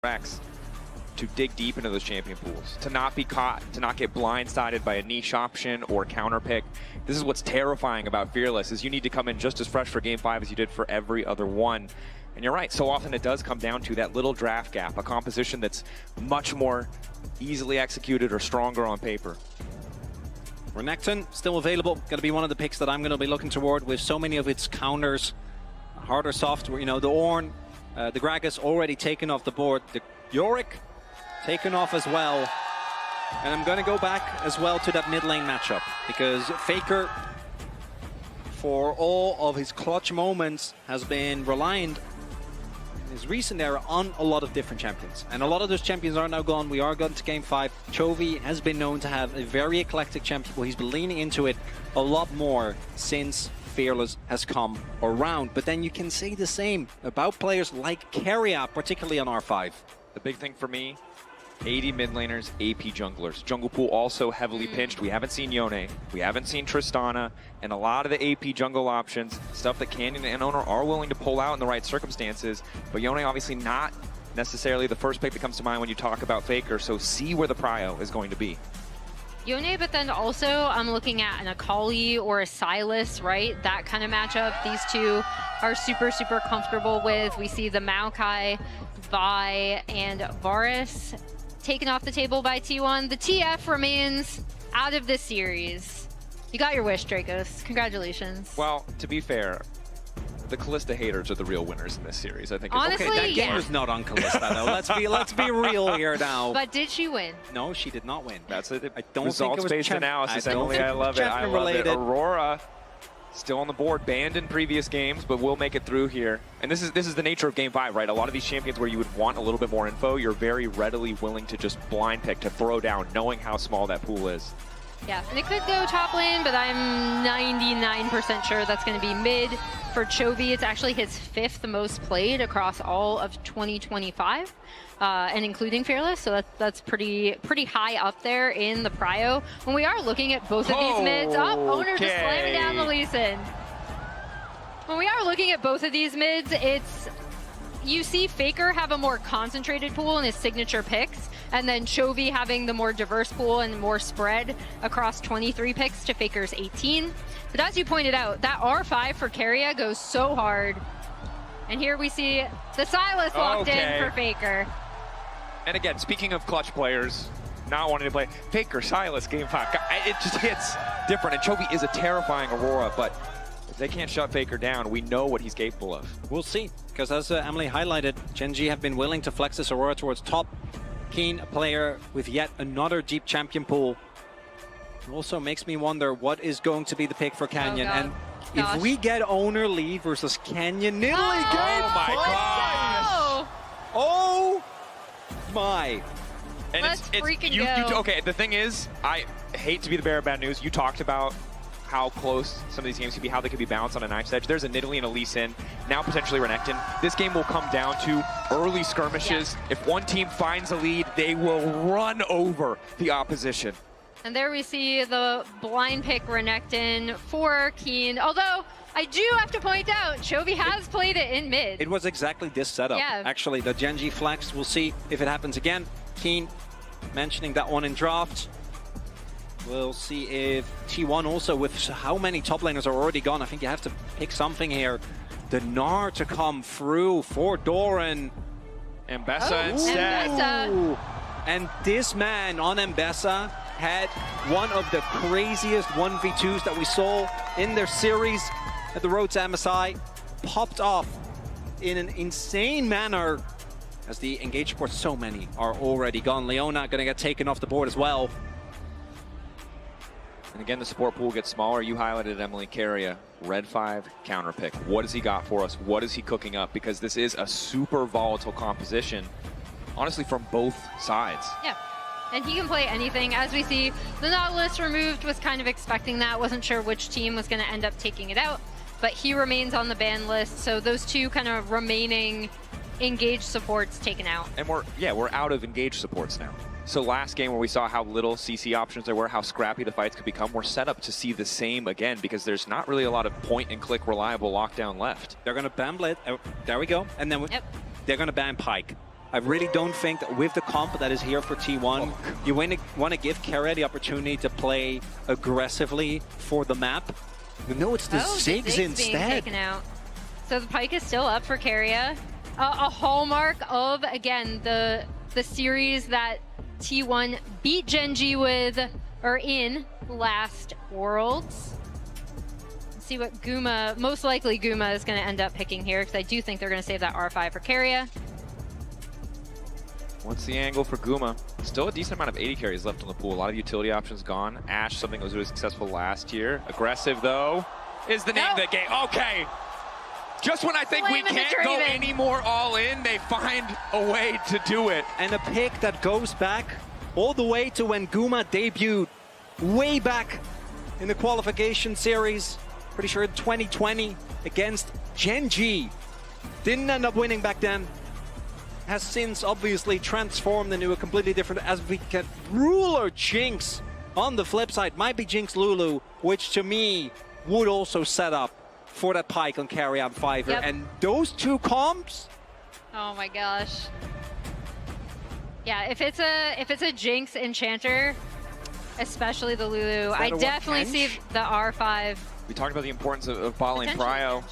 Rex to dig deep into those champion pools, to not be caught, to not get blindsided by a niche option or counter pick. This is what's terrifying about Fearless, is you need to come in just as fresh for Game 5 as you did for every other one. And you're right, so often it does come down to that little draft gap, a composition that's much more easily executed or stronger on paper. Renekton still available, going to be one of the picks that I'm going to be looking toward with so many of its counters. Hard or soft, you know, the Ornn, the Gragas already taken off the board. The Yorick taken off as well. And I'm going to go back as well to that mid lane matchup, because Faker, for all of his clutch moments, has been reliant in his recent era on a lot of different champions. And a lot of those champions are now gone. We are going to Game 5. Chovy has been known to have a very eclectic champion pool. He's been leaning into it a lot more since Fearless has come around. But then you can say the same about players like Keria, particularly on R5. The big thing for me, 80 mid laners, AP junglers. Jungle pool also heavily pinched. We haven't seen Yone, we haven't seen Tristana, and a lot of the AP jungle options, stuff that Canyon and Oner are willing to pull out in the right circumstances. But Yone obviously not necessarily the first pick that comes to mind when you talk about Faker, so see where the prio is going to be. Yone, but then also I'm looking at an Akali or a Sylas, right? That kind of matchup. These two are super, super comfortable with. We see the Maokai, Vi, and Varus taken off the table by T1. The TF remains out of this series. You got your wish, Dracos. Congratulations. Well, to be fair, the Kalista haters are the real winners in this series. I think. Honestly, okay, that game was not on Kalista though. Let's be real here now. But did she win? No, she did not win. That's it. I don't think it was results-based analysis. Emily, I love it. I love it. Aurora still on the board, banned in previous games, but we'll make it through here. And this is the nature of Game 5, right? A lot of these champions where you would want a little bit more info, you're very readily willing to just blind pick, to throw down, knowing how small that pool is. Yeah, and it could go top lane, but I'm 99% sure that's going to be mid. For Chovy, it's actually his 5th most played across all of 2025, and including Fearless, so that's pretty high up there in the prio. When we are looking at both of these mids, Oner just slamming down the Lee Sin. When we are looking at both of these mids, you see Faker have a more concentrated pool in his signature picks, and then Chovy having the more diverse pool and more spread across 23 picks to Faker's 18. But as you pointed out, that R5 for Keria goes so hard. And here we see the Sylas locked in for Faker. And again, speaking of clutch players, not wanting to play, Faker, Sylas, Game 5, it just hits different. And Chovy is a terrifying Aurora, but if they can't shut Faker down, we know what he's capable of. We'll see, because as Emily highlighted, Gen G have been willing to flex this Aurora towards top. Keen, a player with yet another deep champion pool. It also makes me wonder what is going to be the pick for Canyon. And if we get Oner Lee versus Canyon Nidalee, my gosh! Oh my! And Let's freaking go. Okay, the thing is, I hate to be the bearer of bad news. You talked about how close some of these games could be, how they could be balanced on a knife's edge. There's a Nidalee and a Lee Sin, now potentially Renekton. This game will come down to early skirmishes. Yeah. If one team finds a lead, they will run over the opposition. And there we see the blind pick Renekton for Keen. Although, I do have to point out, Chovy has played it in mid. It was exactly this setup. Yeah. Actually, the Gen G flex, we'll see if it happens again. Keen mentioning that one in draft. We'll see if T1 also, with how many top laners are already gone, I think you have to pick something here. The Gnar to come through for Doran. Mbessa instead. Ooh. And this man on Mbessa had one of the craziest 1v2s that we saw in their series at the road to MSI. Popped off in an insane manner as the engaged supports, so many are already gone. Leona gonna get taken off the board as well. And again, the support pool gets smaller. You highlighted Emily, Keria, red 5 counter pick. What has he got for us? What is he cooking up? Because this is a super volatile composition, honestly, from both sides. Yeah, and he can play anything. As we see, the Nautilus removed, was kind of expecting that. Wasn't sure which team was going to end up taking it out, but he remains on the ban list. So those two kind of remaining engaged supports taken out. And we're out of engaged supports now. So last game where we saw how little CC options there were, how scrappy the fights could become, we're set up to see the same again, because there's not really a lot of point-and-click reliable lockdown left. They're going to ban Blitz. Oh, there we go. And then they're going to ban Pyke. I really don't think that with the comp that is here for T1, you want to give Keria the opportunity to play aggressively for the map. No, it's the Ziggs being instead. Taken out. So the Pyke is still up for Keria. A hallmark of, again, the series that T1 beat Gen.G with, or in, last Worlds. Let's see what Guma, most likely Guma is going to end up picking here, because I do think they're going to save that R5 for Keria. What's the angle for Guma? Still a decent amount of AD carries left on the pool. A lot of utility options gone. Ashe, something that was really successful last year. Aggressive, though, is the name of the game. Okay. Just when I think we can't go any more all in, they find a way to do it. And a pick that goes back all the way to when Guma debuted, way back in the qualification series. Pretty sure in 2020 against Gen.G. Didn't end up winning back then. Has since obviously transformed into a completely different, as we get Ruler Jinx on the flip side. Might be Jinx Lulu, which to me would also set up for that Pyke on Keria and Fiverr. Yep. And those two comps. Oh my gosh. Yeah, if it's a Jinx Enchanter, especially the Lulu, I definitely see the R5. We talked about the importance of bot lane prio.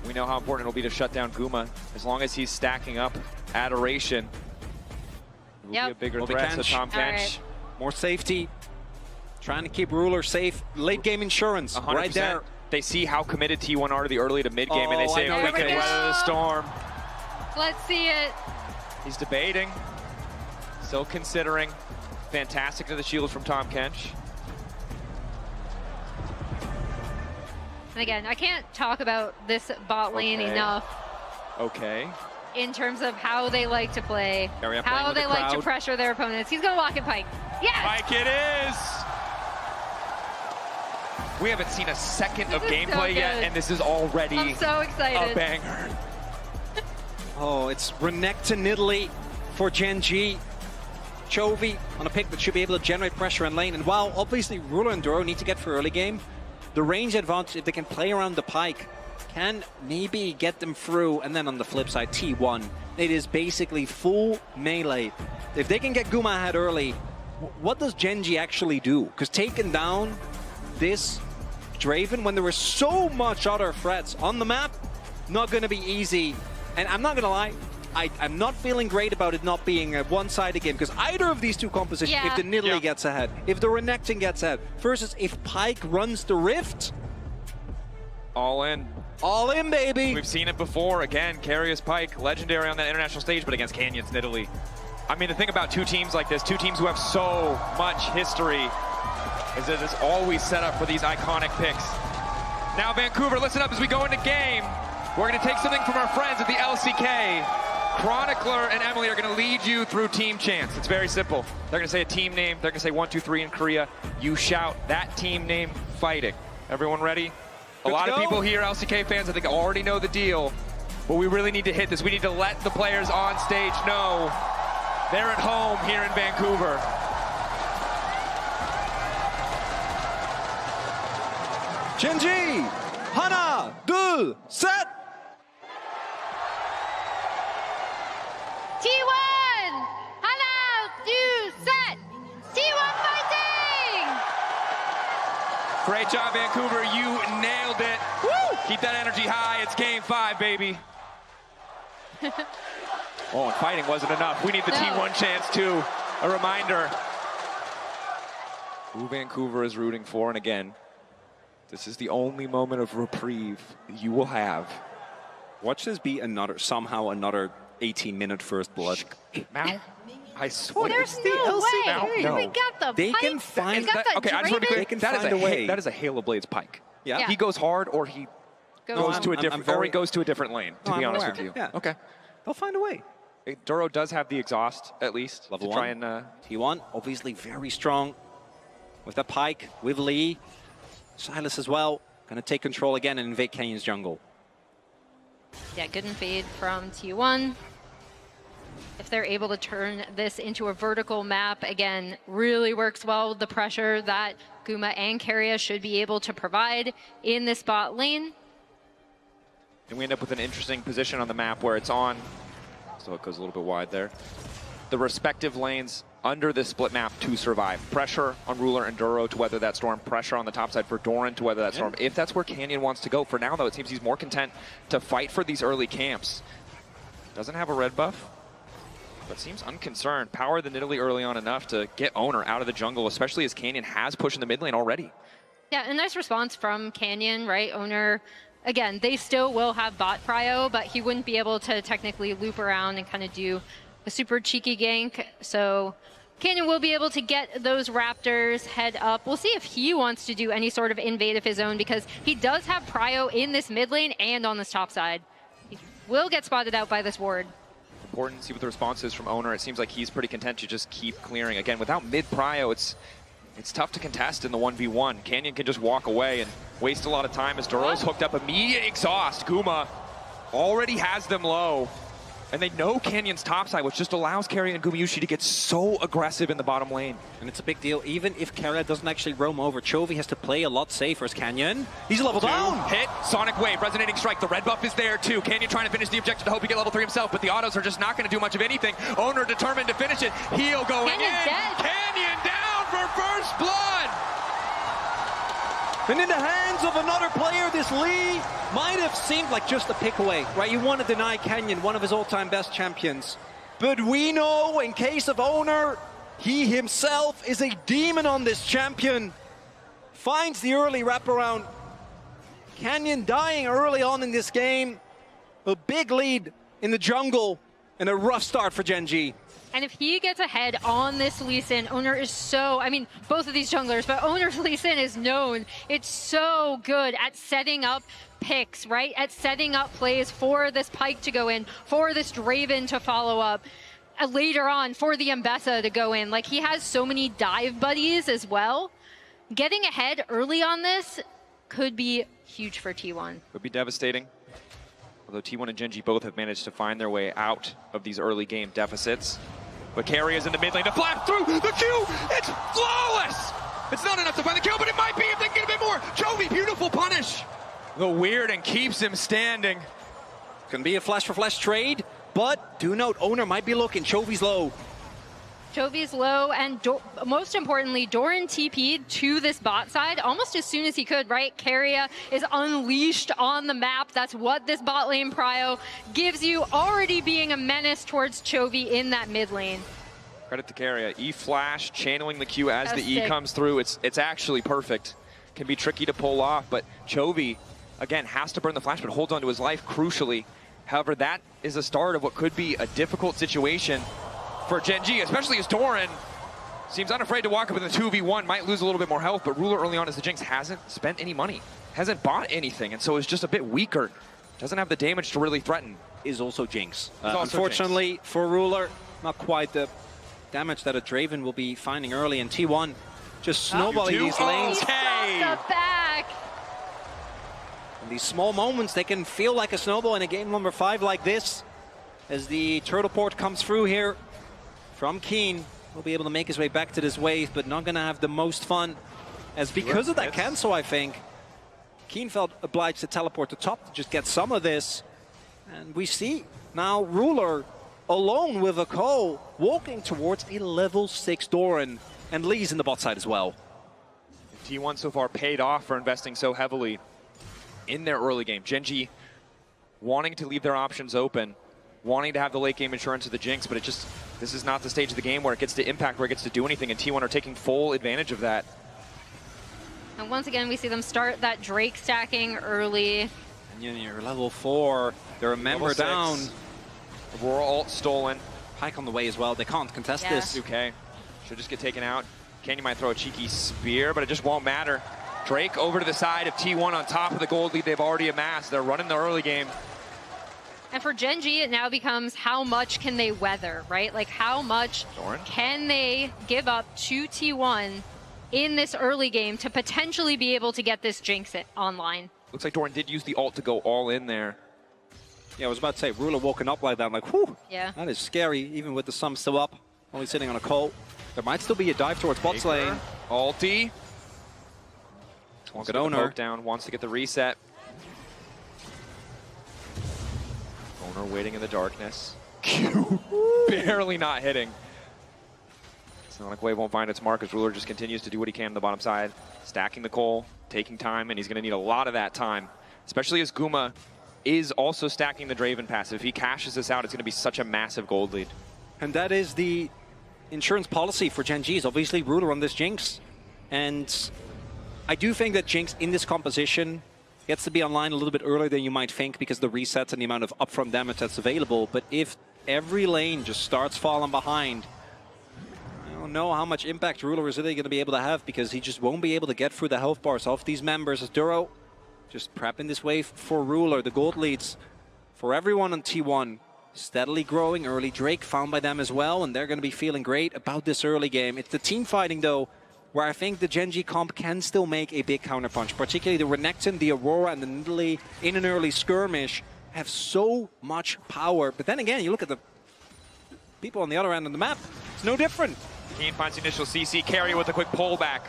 We know how important it'll be to shut down Guma. As long as he's stacking up Adoration, it will be a bigger threat to Tahm Kench. Right. More safety. Trying to keep Ruler safe. Late game insurance 100%. right there. They see how committed T1 are to the early to mid game, and they say, we we can weather the storm. Let's see it. He's debating, still considering. Fantastic to the shield from Tahm Kench. And again, I can't talk about this bot lane enough. Okay. In terms of how they like to play, Keria how they the like to crowd. pressure their opponents. He's gonna walk in Pyke. Yes! Pyke it is! We haven't seen a second of gameplay yet, and this is already I'm so excited. a banger. Oh, it's Renekton Italy for Gen.G. Chovy on a pick that should be able to generate pressure in lane. And while obviously Ruler and Duro need to get for early game, the range advantage, if they can play around the Pyke, can maybe get them through. And then on the flip side, T1, it is basically full melee. If they can get Guma ahead early, what does Gen.G actually do? Because taking down this Draven when there were so much other threats on the map, not going to be easy. And I'm not going to lie, I'm not feeling great about it not being a one-sided game, because either of these two compositions, if the Nidalee gets ahead, if the Renekton gets ahead, versus if Pyke runs the Rift. All in. All in, baby. We've seen it before. Again, Karius Pyke, legendary on that international stage, but against Canyons and Italy. I mean, the thing about two teams like this, two teams who have so much history, is that it's always set up for these iconic picks. Now, Vancouver, listen up as we go into game. We're going to take something from our friends at the LCK. Chronicler and Emily are going to lead you through team chants. It's very simple. They're going to say a team name. They're going to say 1, 2, 3 in Korea. You shout that team name fighting. Everyone ready? A lot of people here, LCK fans, I think already know the deal. But we really need to hit this. We need to let the players on stage know they're at home here in Vancouver. Gen.G, 하나, 둘, 셋. T1! 하나, 둘, 셋! T1 fighting! Great job, Vancouver. You nailed it. Woo! Keep that energy high. It's game 5, baby. Oh, and fighting wasn't enough. We need the T1 chance, too. A reminder who Vancouver is rooting for. And again, this is the only moment of reprieve you will have. Watch this be somehow another 18-minute first blood. Now, I swear. There's no way. No. We got the They Pyke. can find We got the okay, I just want to be Draven. clear. They can That is find a way. That is a Halo Blades Pyke. Yeah. He goes hard, or he goes to a different, or he goes to a different lane. To be honest with you. Yeah. Okay. They'll find a way. Duro does have the exhaust, at least, Level to try and. T1 obviously very strong with the Pyke, with Lee, Silas as well. Gonna take control again and invade Canyon's jungle. Yeah, good invade from T1. If they're able to turn this into a vertical map, again, really works well with the pressure that Guma and Keria should be able to provide in this bot lane. And we end up with an interesting position on the map where it's on So it goes a little bit wide there. The respective lanes under this split map to survive. Pressure on Ruler and Duro to weather that storm. Pressure on the top side for Doran to weather that storm. If that's where Canyon wants to go. For now, though, it seems he's more content to fight for these early camps. Doesn't have a red buff, but seems unconcerned. Power the Nidalee early on enough to get Oner out of the jungle, especially as Canyon has pushed in the mid lane already. Yeah, a nice response from Canyon, right? Oner, again, they still will have bot prio, but he wouldn't be able to technically loop around and kind of do a super cheeky gank. So Canyon will be able to get those Raptors head up. We'll see if he wants to do any sort of invade of his own, because he does have prio in this mid lane and on this top side. He will get spotted out by this ward. Important to see what the response is from Oner. It seems like he's pretty content to just keep clearing. Again, without mid prio, it's tough to contest in the 1v1. Canyon can just walk away and waste a lot of time as Duro's hooked up. Immediate exhaust. Guma already has them low. And they know Canyon's topside, which just allows Keria and Gumayusi to get so aggressive in the bottom lane. And it's a big deal. Even if Keria doesn't actually roam over, Chovy has to play a lot safer as Canyon. He's a level down. Hit, Sonic Wave, Resonating Strike. The red buff is there too. Canyon trying to finish the objective to hope he get level 3 himself, but the autos are just not going to do much of anything. Oner determined to finish it. Heal going in. Dead. Canyon down for first blood. And in the hands of another player, this Lee might have seemed like just a pick away, right? You want to deny Canyon, one of his all-time best champions. But we know, in case of Oner, he himself is a demon on this champion. Finds the early wraparound. Canyon dying early on in this game. A big lead in the jungle and a rough start for Gen G. And if he gets ahead on this Lee Sin, Oner is so, I mean, both of these junglers, but Oner's Lee Sin is known. It's so good at setting up picks, right? At setting up plays for this Pyke to go in, for this Draven to follow up, later on for the Mbessa to go in. Like, he has so many dive buddies as well. Getting ahead early on this could be huge for T1. Would be devastating. Although T1 and Gen G both have managed to find their way out of these early game deficits. But Keria is in the mid lane to flap through the Q. It's flawless. It's not enough to find the kill, but it might be if they can get a bit more. Chovy, beautiful punish. The weird and keeps him standing. Can be a flash for flash trade, but do note Oner might be looking. Chovy's low. Chovy's low, and most importantly, Doran TP'd to this bot side almost as soon as he could, right? Keria is unleashed on the map. That's what this bot lane prio gives you, already being a menace towards Chovy in that mid lane. Credit to Keria. E-flash, channeling the Q as That's the E sick. comes through. It's actually perfect. Can be tricky to pull off, but Chovy, again, has to burn the flash, but holds on to his life crucially. However, that is a start of what could be a difficult situation for Gen G, especially as Doran seems unafraid to walk up in the 2v1, might lose a little bit more health, but Ruler early on as the Jinx hasn't spent any money, hasn't bought anything, and so is just a bit weaker. Doesn't have the damage to really threaten. Is also Jinx. Also unfortunately Jinx. for Ruler, not quite the damage that a Draven will be finding early in T1. Just snowballing these lanes. Okay. The back. In these small moments, they can feel like a snowball in a game number 5 like this. As the turtle port comes through here from Keen, will be able to make his way back to this wave, but not going to have the most fun. As because of that cancel, I think, Keen felt obliged to teleport to top to just get some of this. And we see now Ruler alone with a Ko walking towards a level 6 Doran. And Lee's in the bot side as well. T1 so far paid off for investing so heavily in their early game. Gen G wanting to leave their options open, wanting to have the late game insurance of the Jinx, but this is not the stage of the game where it gets to impact, where it gets to do anything, and T1 are taking full advantage of that. And once again, we see them start that Drake stacking early. And you're level 4, they're a member down. Aurora ult stolen. Pyke on the way as well, they can't contest this. Okay, should just get taken out. Canyon might throw a cheeky spear, but it just won't matter. Drake over to the side of T1 on top of the gold lead they've already amassed. They're running the early game. And for Gen G, it now becomes how much can they weather, right? Like how much Doran? Can they give up to T1 in this early game to potentially be able to get this Jinx online? Looks like Doran did use the ult to go all in there. Yeah, I was about to say, Ruler walking up like that, I'm like, whew, yeah, that is scary, even with the sum still up, only sitting on a Colt. There might still be a dive towards bot lane. Ulti. Wants to get the Oner poke down, wants to get the reset. Oner waiting in the darkness. Q barely not hitting. Sonic Wave won't find its mark as Ruler just continues to do what he can on the bottom side. Stacking the coal, taking time, and he's going to need a lot of that time. Especially as Guma is also stacking the Draven passive. If he cashes this out, it's going to be such a massive gold lead. And that is the insurance policy for Gen G, is obviously Ruler on this Jinx. And I do think that Jinx in this composition gets to be online a little bit earlier than you might think because of the resets and the amount of upfront damage that's available. But if every lane just starts falling behind, I don't know how much impact Ruler is really going to be able to have, because he just won't be able to get through the health bars of these members. As Duro just prepping this wave for Ruler. The gold leads for everyone on T1 steadily growing. Early Drake found by them as well, and they're going to be feeling great about this early game. It's the team fighting, though, where I think the Gen G comp can still make a big counterpunch. Particularly the Renekton, the Aurora, and the Nidalee in an early skirmish have so much power. But then again, you look at the people on the other end of the map, it's no different. Keen finds the initial CC, carry with a quick pullback.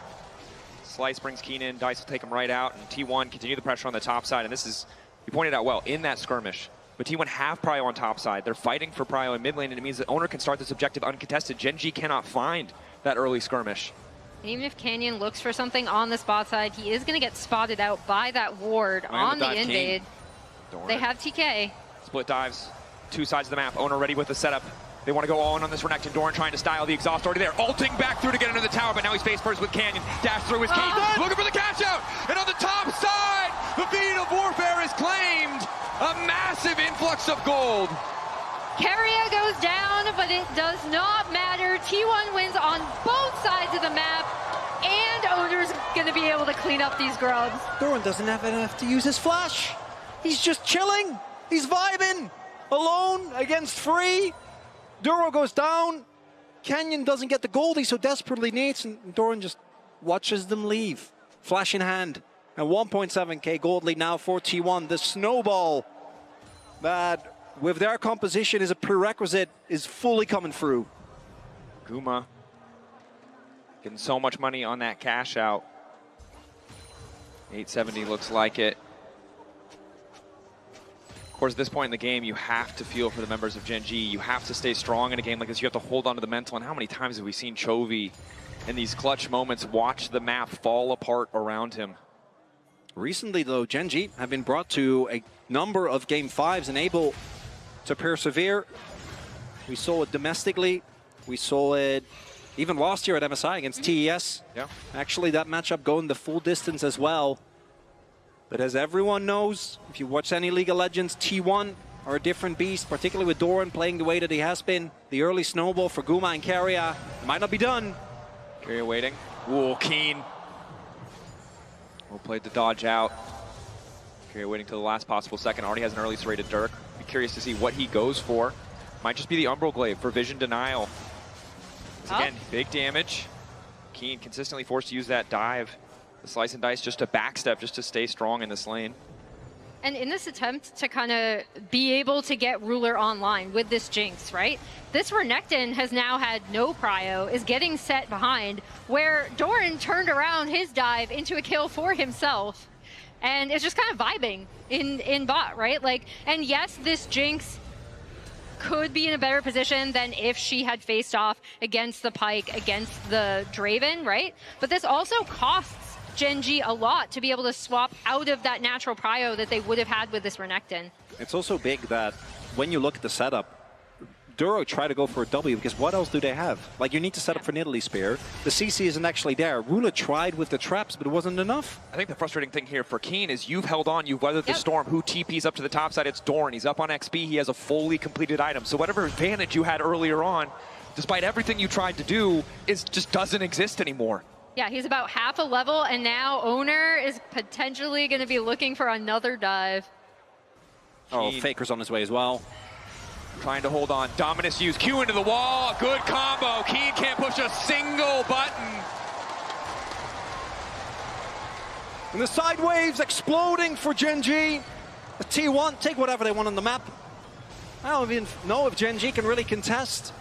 Slice brings Keen in, Dice will take him right out, and T1 continue the pressure on the top side. And this is, you pointed out well, in that skirmish. But T1 have Prio on top side. They're fighting for Prio in mid lane, and it means that Oner can start this objective uncontested. Gen G cannot find that early skirmish. Even if Canyon looks for something on the spot side, he is going to get spotted out by that ward on the invade. They have TK. Split dives, two sides of the map. Oner ready with the setup. They want to go all in on this Renekton. Doran trying to style the exhaust already there. Ulting back through to get under the tower, but now he's face first with Canyon. Dash through his key. Looking for the cash out. And on the top side, the beat of warfare is claimed. A massive influx of gold. Keria goes down, but it does not matter. T1 wins on both sides of the map, and Oner's going to be able to clean up these grubs. Doran doesn't have enough to use his flash. He's just chilling. He's vibing. Alone against free. Duro goes down. Canyon doesn't get the gold he so desperately needs, and Doran just watches them leave. Flash in hand. And 1.7k gold lead now for T1. The snowball that, with their composition is a prerequisite, is fully coming through. Guma getting so much money on that cash out. 870 looks like it. Of course, at this point in the game, you have to feel for the members of Gen G. You have to stay strong in a game like this. You have to hold on to the mental. And how many times have we seen Chovy in these clutch moments watch the map fall apart around him? Recently, though, Gen G have been brought to a number of Game 5s and able to persevere. We saw it domestically. We saw it even last year at MSI against TES. Yeah. Actually, that matchup going the full distance as well. But as everyone knows, if you watch any League of Legends, T1 are a different beast, particularly with Doran playing the way that he has been. The early snowball for Guma and Keria might not be done. Keria waiting. Ooh, Keen. Well played to dodge out. Keria waiting till the last possible second. Already has an early serrated Dirk. Be curious to see what he goes for. Might just be the Umbral Glaive for Vision Denial. Again, big damage. Keen consistently forced to use that dive. The slice and dice just to backstep, just to stay strong in this lane. And in this attempt to kind of be able to get Ruler online with this Jinx, right? This Renekton has now had no prio, is getting set behind, where Doran turned around his dive into a kill for himself. And it's just kind of vibing in bot, right? Like, and yes, this Jinx could be in a better position than if she had faced off against the Pyke, against the Draven, right? But this also costs Gen G a lot to be able to swap out of that natural prio that they would have had with this Renekton. It's also big that when you look at the setup, Duro try to go for a W because what else do they have? Like, you need to set up for Nidalee Spear. The CC isn't actually there. Ruler tried with the traps, but it wasn't enough. I think the frustrating thing here for Keen is you've held on, you've weathered the storm. Who TP's up to the top side? It's Doran. He's up on XP. He has a fully completed item. So whatever advantage you had earlier on, despite everything you tried to do, just doesn't exist anymore. Yeah, he's about half a level, and now Oner is potentially going to be looking for another dive. Oh, Faker's on his way as well. Trying to hold on. Dominus use Q into the wall. Good combo. Keen can't push a single button. And the side waves exploding for Gen G. The T1 take whatever they want on the map. I don't even know if Gen G can really contest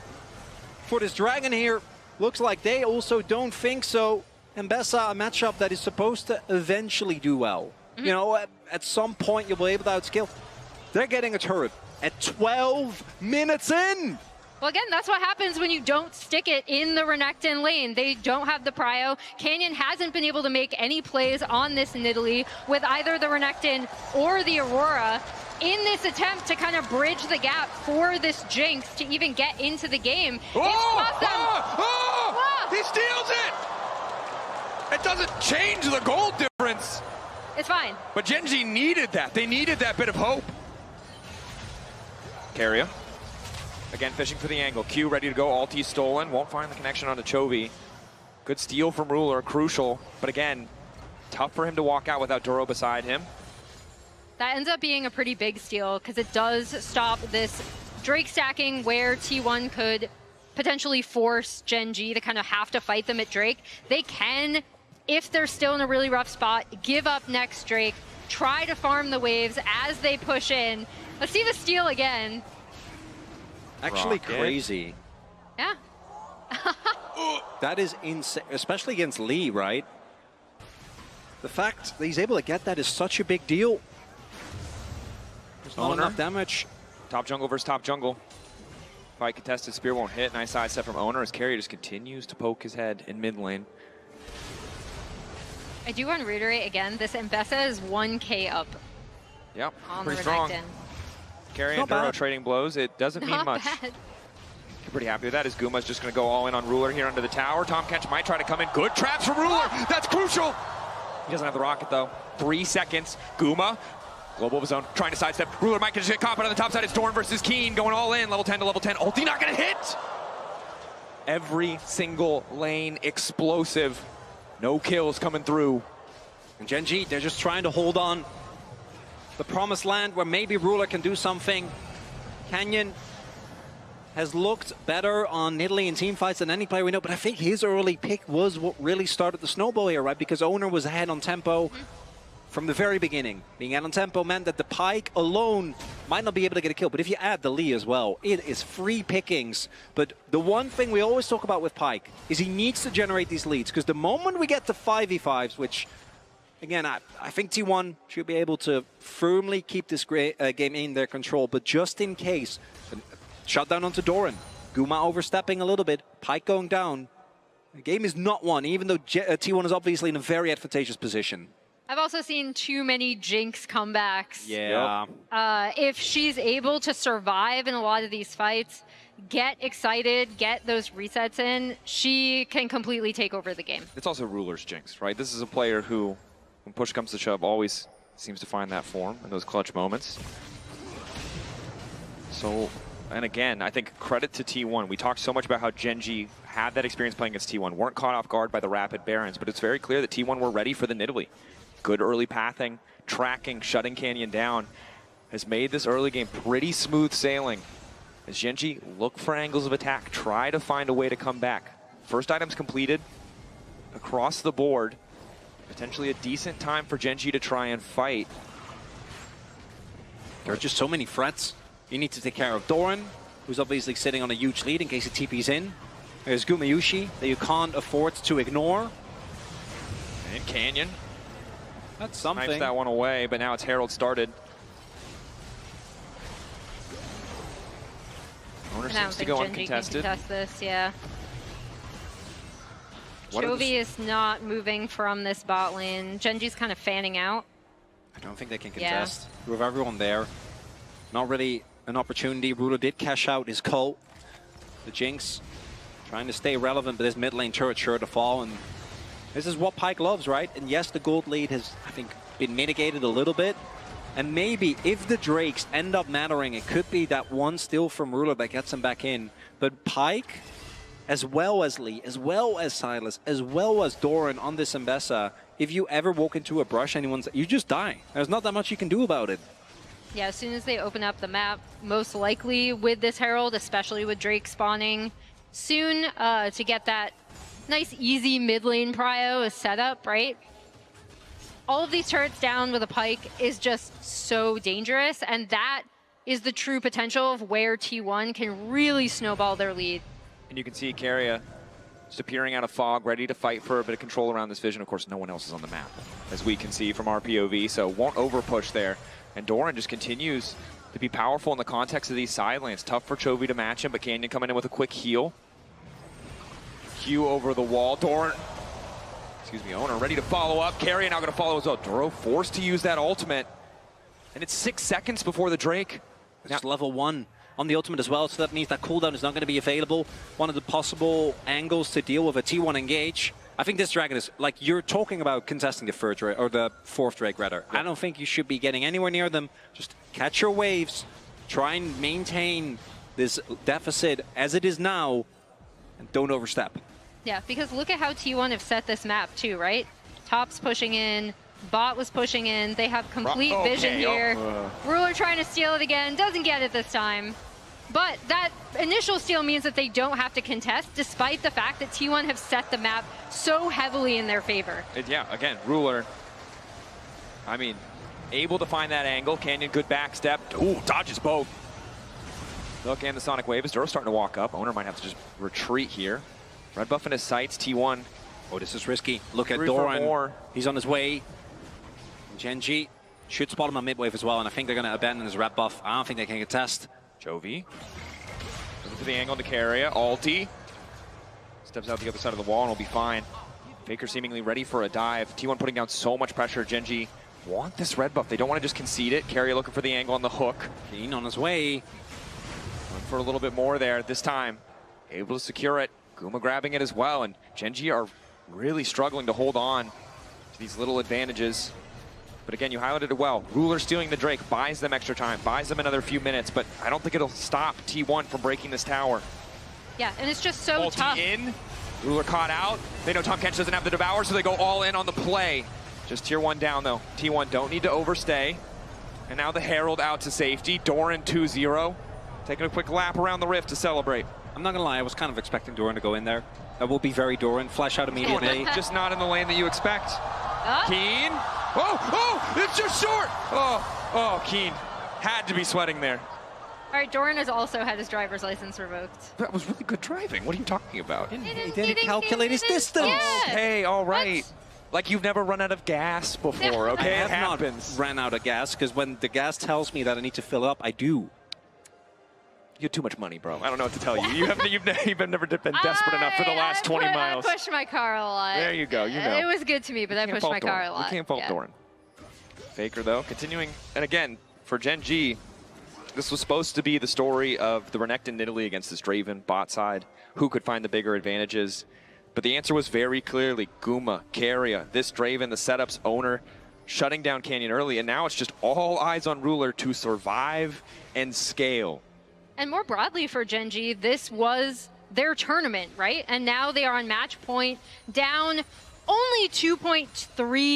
for this dragon here. Looks like they also don't think so. Mbessa, a matchup that is supposed to eventually do well. You know, at some point you'll be able to outskill. They're getting a turret at 12 minutes in. Well, again, that's what happens when you don't stick it in the Renekton lane. They don't have the prio. Canyon hasn't been able to make any plays on this Nidalee with either the Renekton or the Aurora in this attempt to kind of bridge the gap for this Jinx to even get into the game. He steals it! It doesn't change the goal difference. It's fine. But Gen.G needed that. They needed that bit of hope. Keria. Again, fishing for the angle. Q ready to go. Ulti stolen. Won't find the connection onto Chovy. Good steal from Ruler. Crucial. But again, tough for him to walk out without Doro beside him. That ends up being a pretty big steal because it does stop this Drake stacking where T1 could potentially force Gen.G to kind of have to fight them at Drake. They can, if they're still in a really rough spot, give up next Drake, try to farm the waves as they push in. Let's see the steal again. Actually Rocket. crazy. Yeah. That is insane, especially against Lee, right? The fact that he's able to get that is such a big deal. There's not enough damage. Top jungle versus top jungle. Fight contested, spear won't hit. Nice side step from Oner as Keria just continues to poke his head in mid lane. I do want to reiterate again, this Mbessa is 1k up. Yep, On pretty the strong. Renekton. Keria and Doro trading blows. It doesn't mean Not much. bad. Pretty happy with that as Guma's just going to go all in on Ruler here under the tower. Tom Kench might try to come in. Good traps from Ruler. That's crucial. He doesn't have the rocket though. 3 seconds. Guma, global of his own, trying to sidestep. Ruler might get caught, but on the top side it's Doran versus Keen going all in. Level 10 to level 10. Ulti not going to hit. Every single lane explosive. No kills coming through. And Gen.G, they're just trying to hold on. The promised land where maybe Ruler can do something. Canyon has looked better on Nidalee in team fights than any player we know, but I think his early pick was what really started the snowball here, right? Because Oner was ahead on tempo from the very beginning. Being ahead on tempo meant that the Pyke alone might not be able to get a kill, but if you add the Lee as well, it is free pickings. But the one thing we always talk about with Pyke is he needs to generate these leads, because the moment we get to 5v5s, which again, I think T1 should be able to firmly keep this game in their control, but just in case, shut down onto Doran. Guma overstepping a little bit, Pyke going down. The game is not won, even though T1 is obviously in a very advantageous position. I've also seen too many Jinx comebacks. Yeah. If she's able to survive in a lot of these fights, get excited, get those resets in, she can completely take over the game. It's also Ruler's Jinx, right? This is a player who, when push comes to shove, always seems to find that form in those clutch moments. So, and again, I think credit to T1. We talked so much about how Gen.G had that experience playing against T1, weren't caught off guard by the rapid Barons, but it's very clear that T1 were ready for the Nidalee. Good early pathing, tracking, shutting Canyon down has made this early game pretty smooth sailing. As Gen.G look for angles of attack, try to find a way to come back. First items completed across the board. Potentially a decent time for Gen.G to try and fight. There are just so many threats. You need to take care of Doran, who's obviously sitting on a huge lead in case he TP's in. There's Gumayusi that you can't afford to ignore. And Canyon. That's something. Snipes that one away, but now it's Herald started. Oner seems to go uncontested. Can contest this, yeah. Chovy is not moving from this bot lane. Gen.G's kind of fanning out. I don't think they can contest. With everyone there. Not really an opportunity. Ruler did cash out his cult. The Jinx trying to stay relevant, but this mid lane turret sure to fall. And this is what Pyke loves, right? And yes, the gold lead has, I think, been mitigated a little bit. And maybe if the Drakes end up mattering, it could be that one steal from Ruler that gets him back in. But Pyke, as well as Lee, as well as Silas, as well as Doran on this Mbessa, if you ever walk into a brush, you just die. There's not that much you can do about it. Yeah, as soon as they open up the map, most likely with this Herald, especially with Drake spawning soon, to get that nice, easy mid lane prio is set up, right? All of these turrets down with a Pyke is just so dangerous, and that is the true potential of where T1 can really snowball their lead. And you can see Keria just appearing out of fog, ready to fight for a bit of control around this vision. Of course, no one else is on the map, as we can see from our POV, so won't over push there. And Doran just continues to be powerful in the context of these side lanes. Tough for Chovy to match him, but Canyon coming in with a quick heal. Q over the wall. Doran, excuse me, Oner ready to follow up. Keria now going to follow as well. Duro forced to use that ultimate. And it's 6 seconds before the Drake. It's level 1 on the ultimate as well, so that means that cooldown is not going to be available. One of the possible angles to deal with a T1 engage. I think this Dragon is, like, you're talking about contesting the third Drake, or the fourth Drake rather. Yep. I don't think you should be getting anywhere near them. Just catch your waves, try and maintain this deficit as it is now, and don't overstep. Yeah, because look at how T1 have set this map too, right? Top's pushing in, bot was pushing in, they have complete vision here. Ruler trying to steal it again, doesn't get it this time. But that initial steal means that they don't have to contest, despite the fact that T1 have set the map so heavily in their favor. Yeah, again, Ruler, I mean, able to find that angle. Canyon, good back step. Ooh, dodges both. Look, and the Sonic Wave is Duro starting to walk up. Oner might have to just retreat here. Red buff in his sights, T1. Oh, this is risky. Look at Doran. He's on his way. Gen.G should spot him on mid wave as well, and I think they're going to abandon his red buff. I don't think they can contest. Chovy. Looking for the angle to Keria. Ulti. Steps out the other side of the wall and will be fine. Faker seemingly ready for a dive. T1 putting down so much pressure. Gen.G want this red buff. They don't want to just concede it. Keria looking for the angle on the hook. Keen on his way. Looking for a little bit more there this time. Able to secure it. Guma grabbing it as well. And Gen.G are really struggling to hold on to these little advantages. But again, you highlighted it well. Ruler stealing the Drake, buys them extra time, buys them another few minutes, but I don't think it'll stop T1 from breaking this tower. Yeah, and it's just so tough. In, Ruler caught out. They know Tahm Kench doesn't have the Devour, so they go all in on the play. Just tier 1 down though. T1 don't need to overstay. And now the Herald out to safety. Doran 2-0. Taking a quick lap around the rift to celebrate. I'm not gonna lie, I was kind of expecting Doran to go in there. That will be very Doran. Flash out immediately. Just not in the lane that you expect. Keen. Oh, it's just short. Oh, Keen had to be sweating there. All right, Doran has also had his driver's license revoked. That was really good driving. What are you talking about? He didn't calculate his distance. Yeah. Okay, all right. Like you've never run out of gas before, okay? I have not ran out of gas, because when the gas tells me that I need to fill up, I do. You have too much money, bro. I don't know what to tell you. You've never been desperate enough for the last 20 miles. I pushed my car a lot. There you go. You know. It was good to me, but I pushed my car a lot. We can't fault Doran. Faker, though, continuing. And again, for Gen.G, this was supposed to be the story of the Renekton Nidalee against this Draven bot side. Who could find the bigger advantages? But the answer was very clearly Guma, Keria, this Draven, the setups, Oner, shutting down Canyon early. And now it's just all eyes on Ruler to survive and scale. And more broadly for Gen.G, this was their tournament, right? And now they are on match point, down only 2.3,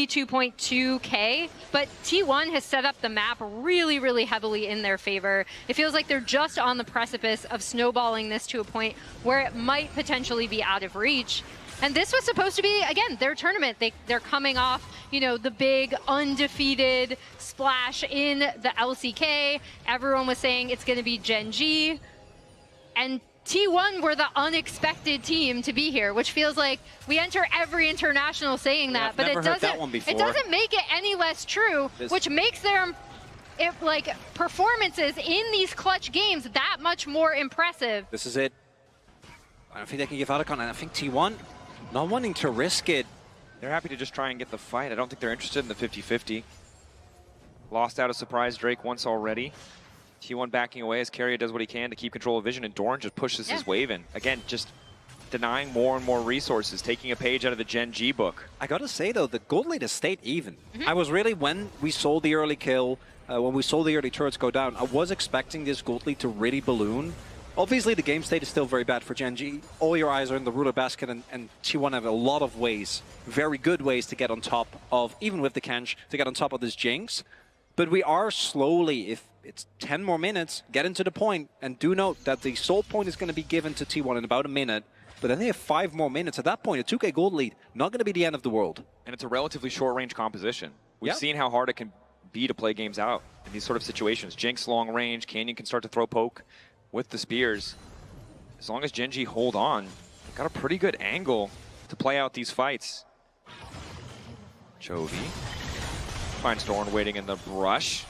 2.2K, but T1 has set up the map really, really heavily in their favor. It feels like they're just on the precipice of snowballing this to a point where it might potentially be out of reach. And this was supposed to be, again, their tournament. They're coming off, you know, the big undefeated splash in the LCK. Everyone was saying it's going to be Gen.G. And T1 were the unexpected team to be here, which feels like we enter every international saying that, but it doesn't make it any less true, which makes their performances in these clutch games that much more impressive. This is it. I don't think they can give out a con, and I think T1 not wanting to risk it. They're happy to just try and get the fight. I don't think they're interested in the 50-50. Lost out a surprise Drake once already. T1 backing away as Keria does what he can to keep control of vision, and Doran just pushes his wave in. Again, just denying more and more resources, taking a page out of the Gen.G book. I gotta say though, the gold lead has stayed even. I was really, when we saw the early kill, when we saw the early turrets go down, I was expecting this gold lead to really balloon. Obviously, the game state is still very bad for Gen.G. All your eyes are in the Ruler basket, and T1 have a lot of ways, very good ways to get on top of, even with the Kench, to get on top of this Jinx. But we are slowly, if it's 10 more minutes, getting to the point, and do note that the soul point is going to be given to T1 in about a minute, but then they have 5 more minutes. At that point, a 2K gold lead, not going to be the end of the world. And it's a relatively short-range composition. We've seen how hard it can be to play games out in these sort of situations. Jinx long range, Canyon can start to throw poke with the spears. As long as Gen.G hold on, they've got a pretty good angle to play out these fights. Chovy finds Doran waiting in the brush.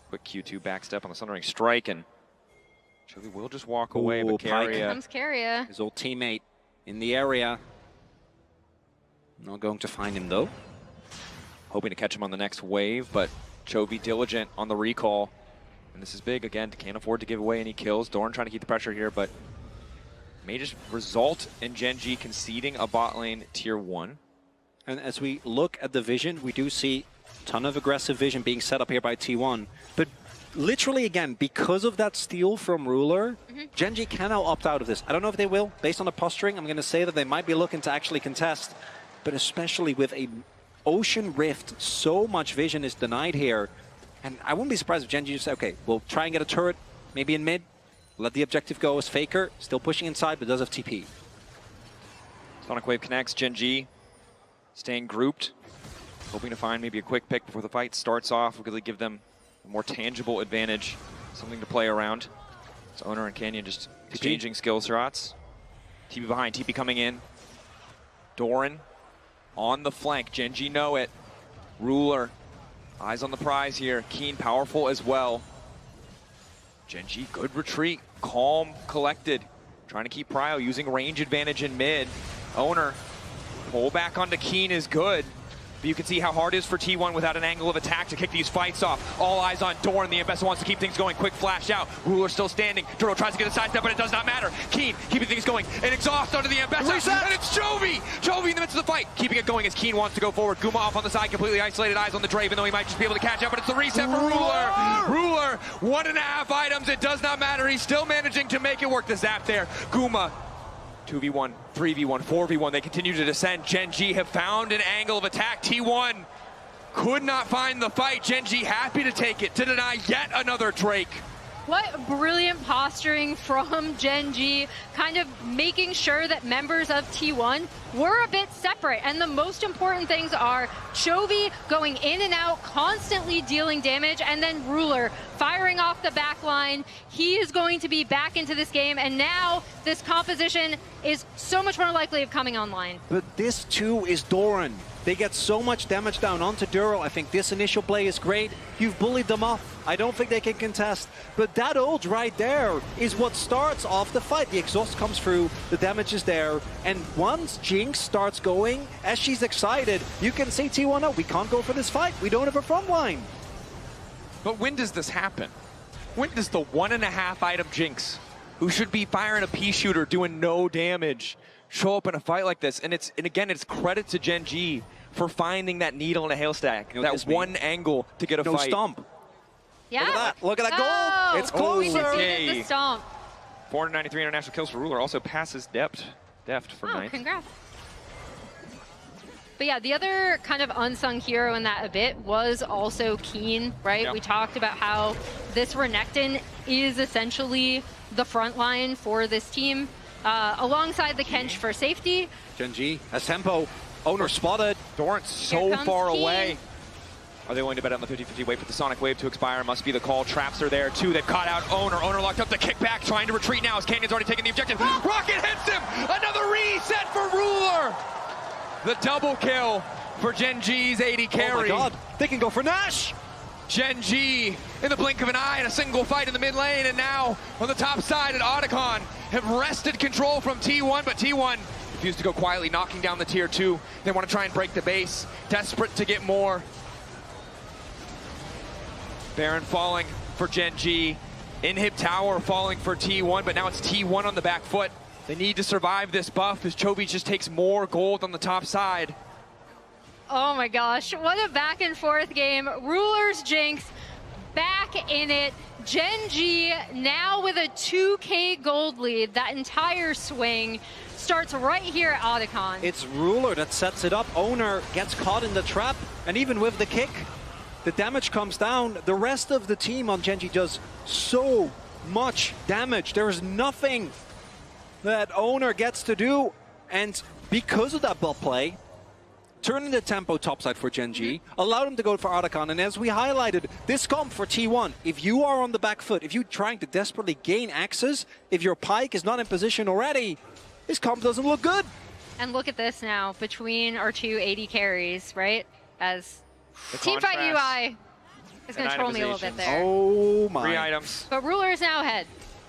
Quick Q2 backstep on the Sundering strike, and Chovy will just walk away, but Keria. Here comes Keria. His old teammate in the area. Not going to find him though. Hoping to catch him on the next wave, but Chovy diligent on the recall. And this is big again, can't afford to give away any kills. Doran trying to keep the pressure here, but may just result in Gen G conceding a bot lane tier 1. And as we look at the vision, we do see a ton of aggressive vision being set up here by T1. But literally, again, because of that steal from Ruler, Gen G can now opt out of this. I don't know if they will. Based on the posturing, I'm going to say that they might be looking to actually contest. But especially with a Ocean Rift, so much vision is denied here. And I wouldn't be surprised if Gen G just say, okay, we'll try and get a turret, maybe in mid. Let the objective go as Faker, still pushing inside, but does have TP. Sonic Wave connects, Gen G staying grouped, hoping to find maybe a quick pick before the fight starts off. We'll really give them a more tangible advantage, something to play around. So Oner and Canyon just exchanging skill shots. TP behind, TP coming in. Doran on the flank, Gen G know it. Ruler, eyes on the prize here. Keen, powerful as well. Gen G, good retreat, calm, collected. Trying to keep Prio, using range advantage in mid. Oner, pull back onto Keen is good. But you can see how hard it is for T1 without an angle of attack to kick these fights off. All eyes on Doran. The Ambessa wants to keep things going. Quick flash out. Ruler still standing. Duro tries to get a sidestep, but it does not matter. Keen keeping things going. And exhaust onto the Ambessa. Reset. And it's Chovy! Chovy in the midst of the fight. Keeping it going as Keen wants to go forward. Guma off on the side. Completely isolated. Eyes on the Dre, even though he might just be able to catch up. But it's the reset for Ruler. Ruler, 1.5 items. It does not matter. He's still managing to make it work. The zap there. Guma. 2v1, 3v1, 4v1. They continue to descend. Gen G have found an angle of attack. T1 could not find the fight. Gen G happy to take it to deny yet another Drake. What brilliant posturing from Gen G, kind of making sure that members of T1 were a bit separate. And the most important things are Chovy going in and out, constantly dealing damage, and then Ruler firing off the back line. He is going to be back into this game, and now this composition is so much more likely of coming online. But this too is Doran. They get so much damage down onto Duro. I think this initial play is great. You've bullied them off. I don't think they can contest. But that ult right there is what starts off the fight. The exhaust comes through, the damage is there. And once Jinx starts going, as she's excited, you can say T1, no, we can't go for this fight. We don't have a front line. But when does this happen? When does the 1.5 item Jinx, who should be firing a pea shooter doing no damage, show up in a fight like this? And again, it's credit to Gen G for finding that needle in a haystack, you know that one angle to get a no fight. Stomp. Yeah. Look at that. Look at that goal. It's closer. Okay. The stomp. 493 international kills for Ruler, also passes deft for ninth. Congrats. But yeah, the other kind of unsung hero in that a bit was also Keen, right? Yeah. We talked about how this Renekton is essentially the front line for this team, alongside the Kench for safety. Gen G has tempo. Oner spotted. Doran's so far Keen. away. Are they willing to bet on the 50-50? Wait for the Sonic Wave to expire. Must be the call. Traps are there, too. They've caught out Oner. Oner locked up the kickback, trying to retreat now as Canyon's already taken the objective. Rocket hits him! Another reset for Ruler! The double kill for Gen G's AD Carry. Oh my god, they can go for Nash! Gen G in the blink of an eye in a single fight in the mid lane, and now on the top side at Otacon have wrested control from T1, but T1 refused to go quietly, knocking down the tier 2. They want to try and break the base, desperate to get more. Baron falling for Gen G. Inhib Tower falling for T1, but now it's T1 on the back foot. They need to survive this buff as Chovy just takes more gold on the top side. Oh my gosh, what a back and forth game. Ruler's Jinx back in it. Gen G now with a 2K gold lead. That entire swing starts right here at Otacon. It's Ruler that sets it up. Oner gets caught in the trap, and even with the kick, the damage comes down. The rest of the team on Gen G does so much damage. There is nothing that Oner gets to do, and because of that buff play, turning the tempo topside for Gen G, allowed him to go for Otacon, and as we highlighted, this comp for T1, if you are on the back foot, if you're trying to desperately gain access, if your Pyke is not in position already, this comp doesn't look good. And look at this now, between our two AD carries, right? As The Teamfight contrast. UI It's going to troll me a little bit there. Oh my. 3 items. But Ruler is now ahead.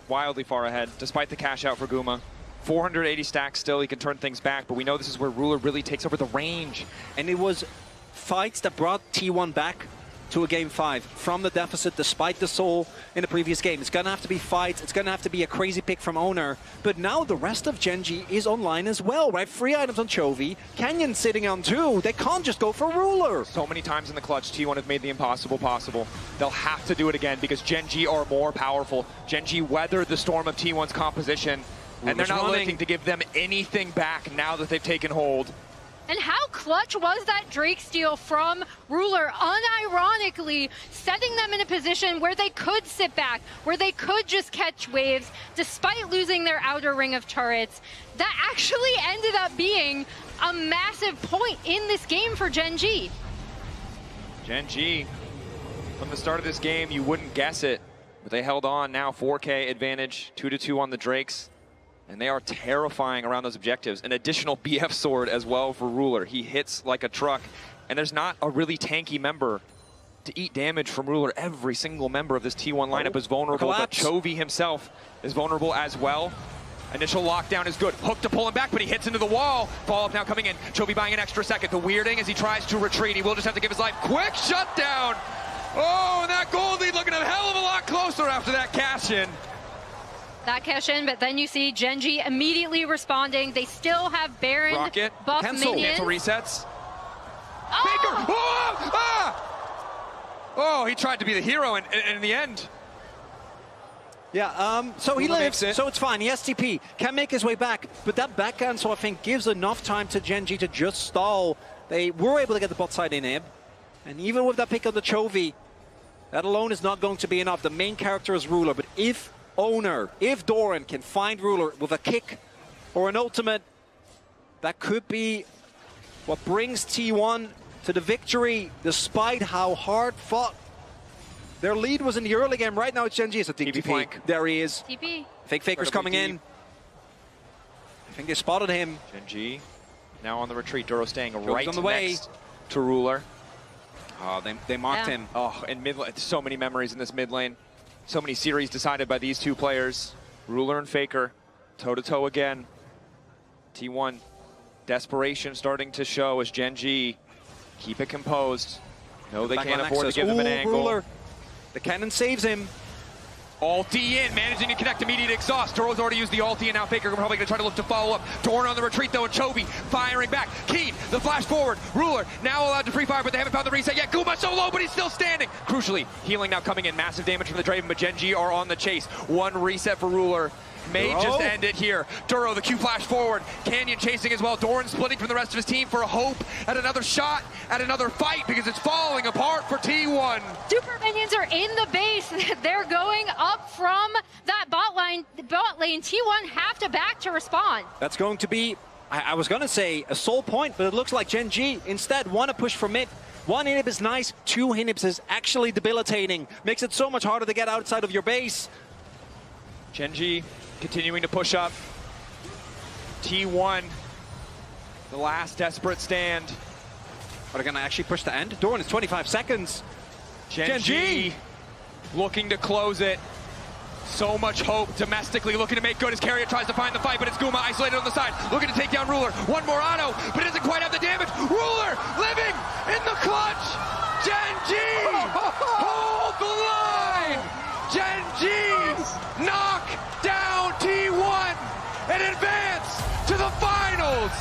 Wildly far ahead, despite the cash out for Guma. 480 stacks still, he can turn things back, but we know this is where Ruler really takes over the range. And it was fights that brought T1 back to a Game 5 from the deficit despite the soul in the previous game. It's going to have to be fights. It's going to have to be a crazy pick from Oner. But now the rest of Gen.G is online as well, right? 3 items on Chovy. Canyon sitting on 2. They can't just go for Ruler. So many times in the clutch, T1 has made the impossible possible. They'll have to do it again because Gen.G are more powerful. Gen.G weathered the storm of T1's composition, and they're not looking to give them anything back now that they've taken hold. And how clutch was that Drake steal from Ruler, unironically setting them in a position where they could sit back, where they could just catch waves, despite losing their outer ring of turrets. That actually ended up being a massive point in this game for Gen.G. Gen.G, from the start of this game, you wouldn't guess it, but they held on. Now 4K advantage, 2-2 on the Drakes. And they are terrifying around those objectives. An additional BF sword as well for Ruler. He hits like a truck. And there's not a really tanky member to eat damage from Ruler. Every single member of this T1 lineup is vulnerable, but Chovy himself is vulnerable as well. Initial lockdown is good. Hook to pull him back, but he hits into the wall. Follow-up now coming in. Chovy buying an extra second. The weirding as he tries to retreat. He will just have to give his life. Quick shutdown! Oh, and that gold lead looking a hell of a lot closer after that cash-in. That cash in, but then you see Gen.G immediately responding. They still have Baron Rocket. buff Cancel. minions. Cancel resets. Oh! Faker! Oh! Ah! Oh, he tried to be the hero, and in the end. Yeah, so he Ruler lives, makes it. so it's fine. He has TP, can make his way back, but that back cancel, I think, gives enough time to Gen.G to just stall. They were able to get the bot side inhib, and even with that pick on the Chovy, that alone is not going to be enough. The main character is Ruler, but if Oner, if Doran can find Ruler with a kick or an ultimate, that could be what brings T1 to the victory, despite how hard fought their lead was in the early game. Right now it's Gen.G. It's a TP flank. There he is. TP. Fake Faker's coming in. I think they spotted him. Gen.G now on the retreat. Duro staying right on the way next to Ruler. Oh, they marked him. Oh, and mid lane, so many memories in this mid lane. So many series decided by these two players. Ruler and Faker, toe-to-toe again. T1, desperation starting to show as Gen.G keep it composed. No, they can't afford to give them an angle. Ruler. The cannon saves him. Ulti in, managing to connect immediate exhaust. Duro's already used the ulti, and now Faker probably going to try to look to follow up. Doran on the retreat, though, and Chovy firing back. Keen, the flash forward. Ruler now allowed to free fire, but they haven't found the reset yet. Guma so low, but he's still standing. Crucially, healing now coming in. Massive damage from the Draven, but Gen.G are on the chase. One reset for Ruler. May just end it here. Duro, the Q flash forward. Canyon chasing as well. Doran splitting from the rest of his team for a hope at another shot, at another fight, because it's falling apart for T1. Super minions are in the base. They're going up from that bot lane. T1 have to back to respond. That's going to be, I was going to say, a sole point, but it looks like Gen.G instead want to push for mid. 1 inhib is nice, 2 inhibs is actually debilitating. Makes it so much harder to get outside of your base. Gen.G continuing to push up. T1, the last desperate stand. Are they going to actually push the end? Doran is 25 seconds. Gen.G looking to close it. So much hope domestically, looking to make good as Keria tries to find the fight, but it's Guma isolated on the side, looking to take down Ruler. One more auto, but doesn't quite have the damage. Ruler living in the clutch. Gen.G hold the line. Gen.G knock down T1 and advance to the finals.